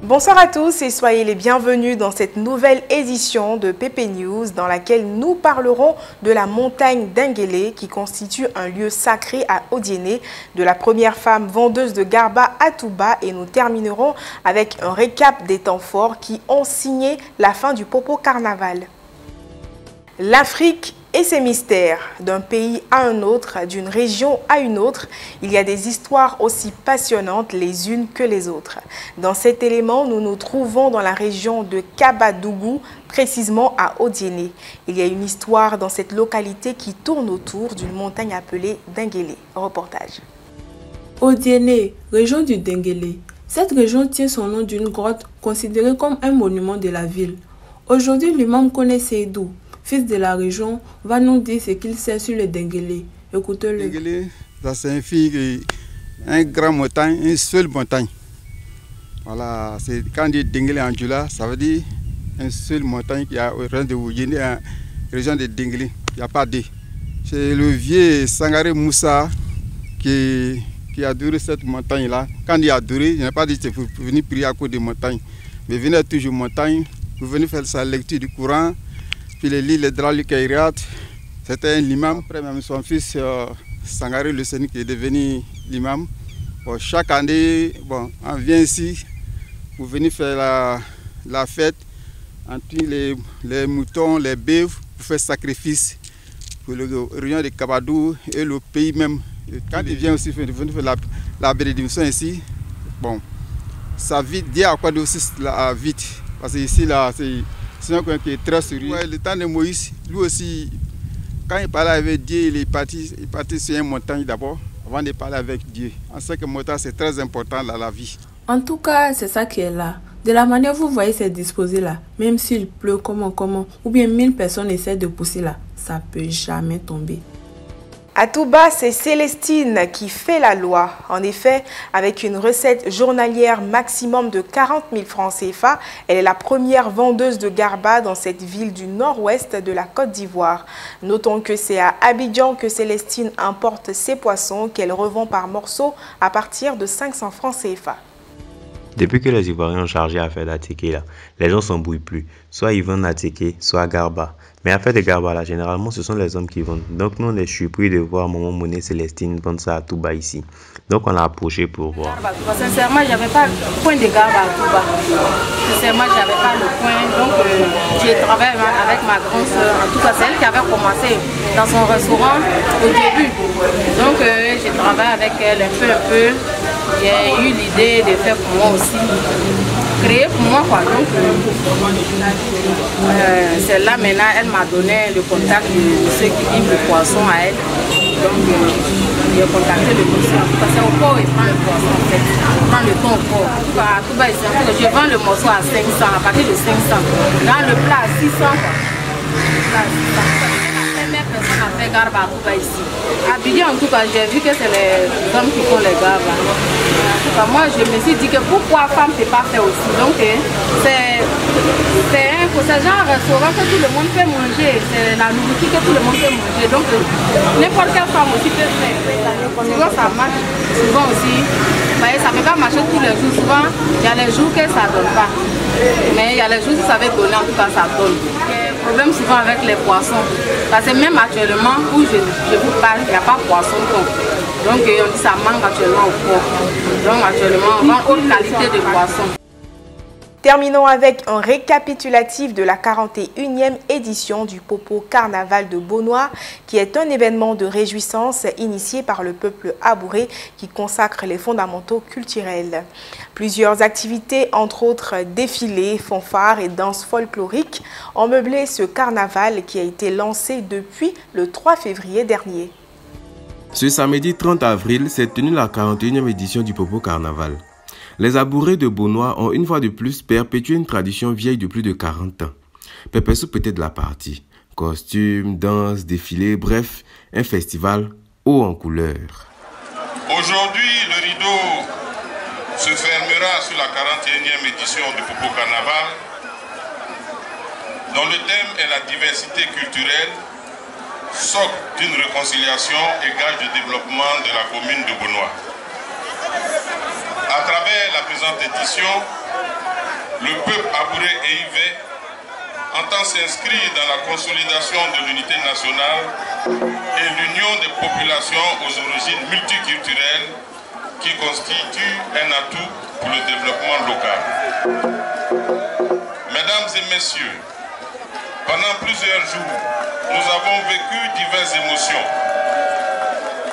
Bonsoir à tous et soyez les bienvenus dans cette nouvelle édition de PP News dans laquelle nous parlerons de la montagne d'Inguélé qui constitue un lieu sacré à Odiéné, de la première femme vendeuse de garba à Touba et nous terminerons avec un récap des temps forts qui ont signé la fin du Popo Carnaval. L'Afrique et ses mystères, d'un pays à un autre, d'une région à une autre, il y a des histoires aussi passionnantes les unes que les autres. Dans cet élément, nous nous trouvons dans la région de Kabadougou, précisément à Odiéné. Il y a une histoire dans cette localité qui tourne autour d'une montagne appelée Dinguélé. Reportage. Odiéné, région du Dinguélé. Cette région tient son nom d'une grotte considérée comme un monument de la ville. Aujourd'hui, l'imam Koné Seydou, fils de la région, va nous dire ce qu'il sait sur le Dinguélé. Écoutez-le. Dinguélé, ça signifie un grand montagne, une seule montagne. Voilà, c'est quand on dit Dinguélé en Djoula, ça veut dire une seule montagne qui a au région de Odiéné, la région de Dinguélé. Il n'y a pas deux. C'est le vieux Sangaré Moussa qui a adoré cette montagne-là. Quand il a adoré, il n'a pas dit que vous venez prier à côté des montagnes, mais venez toujours montagne, vous venez faire sa lecture du Coran. Puis les lits, les draps, le Kairat, c'était l'imam. Après, même son fils Sangaré le Séni qui est devenu l'imam. Bon, chaque année, bon, on vient ici pour venir faire la fête. On tue les moutons, les bœufs, pour faire sacrifice pour le région de Kabadou et le pays même. Et quand il vient aussi venir faire la bénédiction ici, bon, ça vite, Dieu a quoi aussi vite. Parce que ici, là, c'est un coin qui est très sérieux. Ouais, le temps de Moïse, lui aussi, quand il parlait avec Dieu, il est parti sur une montagne d'abord, avant de parler avec Dieu. On sait que montagne, c'est très important dans la vie. En tout cas, c'est ça qui est là. De la manière vous voyez c'est disposé là, même s'il pleut comment, ou bien 1000 personnes essaient de pousser là, ça peut jamais tomber. À Touba, c'est Célestine qui fait la loi. En effet, avec une recette journalière maximum de 40 000 francs CFA, elle est la première vendeuse de garba dans cette ville du nord-ouest de la Côte d'Ivoire. Notons que c'est à Abidjan que Célestine importe ses poissons qu'elle revend par morceaux à partir de 500 francs CFA. Depuis que les Ivoiriens ont chargé à faire d'attiqué là, les gens s'embrouillent plus. Soit ils vendent attiqué, soit garba. Mais à faire de garba là, généralement ce sont les hommes qui vendent. Donc nous on est surpris de voir Maman Monet Célestine vendre ça à Touba ici. Donc on l'a approché pour voir. Sincèrement, j'avais pas le point de garba à Touba. Sincèrement, j'avais pas le point. Donc j'ai travaillé avec ma grande soeur. En tout cas, c'est elle qui avait commencé dans son restaurant au début. Donc j'ai travaillé avec elle un peu. J'ai eu l'idée de faire pour moi aussi, créer pour moi quoi. Donc c'est là maintenant, elle m'a donné le contact de ceux qui livrent le poisson à elle. Donc j'ai contacté le monsieur. Parce que au port, il prend le poisson en fait. Il prend le thon au port. En tout cas, à Touba, je vends le morceau à 500, à partir de 500. Dans le plat à 600 quoi. La première personne a fait garba à Touba ici. À Abidjan, en tout cas, j'ai vu que c'est les hommes qui font les garbes. Moi, je me suis dit que pourquoi femme ne peut pas faire aussi. Donc, c'est un genre de restaurant que tout le monde peut manger. C'est la nourriture que tout le monde peut manger. Donc, n'importe quelle femme aussi peut faire. Souvent, ça marche. Souvent aussi, ça ne peut pas marcher tous les jours. Souvent, il y a les jours que ça ne donne pas. Mais il y a les jours où ça va donner, en tout cas, ça donne. Problème souvent avec les poissons. Parce que même actuellement, où je vous parle, il n'y a pas de poisson. Donc on dit ça manque actuellement au port. Donc actuellement, on vend haute qualité de poisson. Terminons avec un récapitulatif de la 41e édition du Popo Carnaval de Beaunois, qui est un événement de réjouissance initié par le peuple abouré qui consacre les fondamentaux culturels. Plusieurs activités, entre autres défilés, fanfares et danses folkloriques, ont meublé ce carnaval qui a été lancé depuis le 3 février dernier. Ce samedi 30 avril s'est tenue la 41e édition du Popo Carnaval. Les abourés de Beaunois ont une fois de plus perpétué une tradition vieille de plus de 40 ans. Pépé-Soupe peut être de la partie. Costumes, danse, défilés, bref, un festival haut en couleurs. Aujourd'hui, le rideau se fermera sur la 41e édition du Popo Carnaval, dont le thème est la diversité culturelle, socle d'une réconciliation et gage de développement de la commune de Beaunois. À travers la présente édition, le peuple abouré et yvé entend s'inscrire dans la consolidation de l'unité nationale et l'union des populations aux origines multiculturelles qui constituent un atout pour le développement local. Mesdames et messieurs, pendant plusieurs jours, nous avons vécu diverses émotions.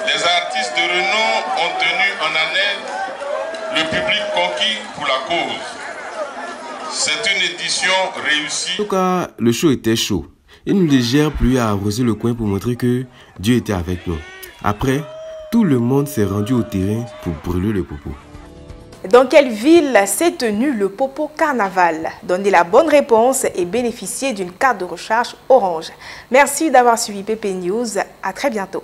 Les artistes de renom ont tenu en haleine le public conquis pour la cause. C'est une édition réussie. En tout cas, le show était chaud. Une légère pluie a arrosé le coin pour montrer que Dieu était avec nous. Après, tout le monde s'est rendu au terrain pour brûler le popo. Dans quelle ville s'est tenu le Popo Carnaval? Donnez la bonne réponse et bénéficiez d'une carte de recharge Orange. Merci d'avoir suivi PP News. À très bientôt.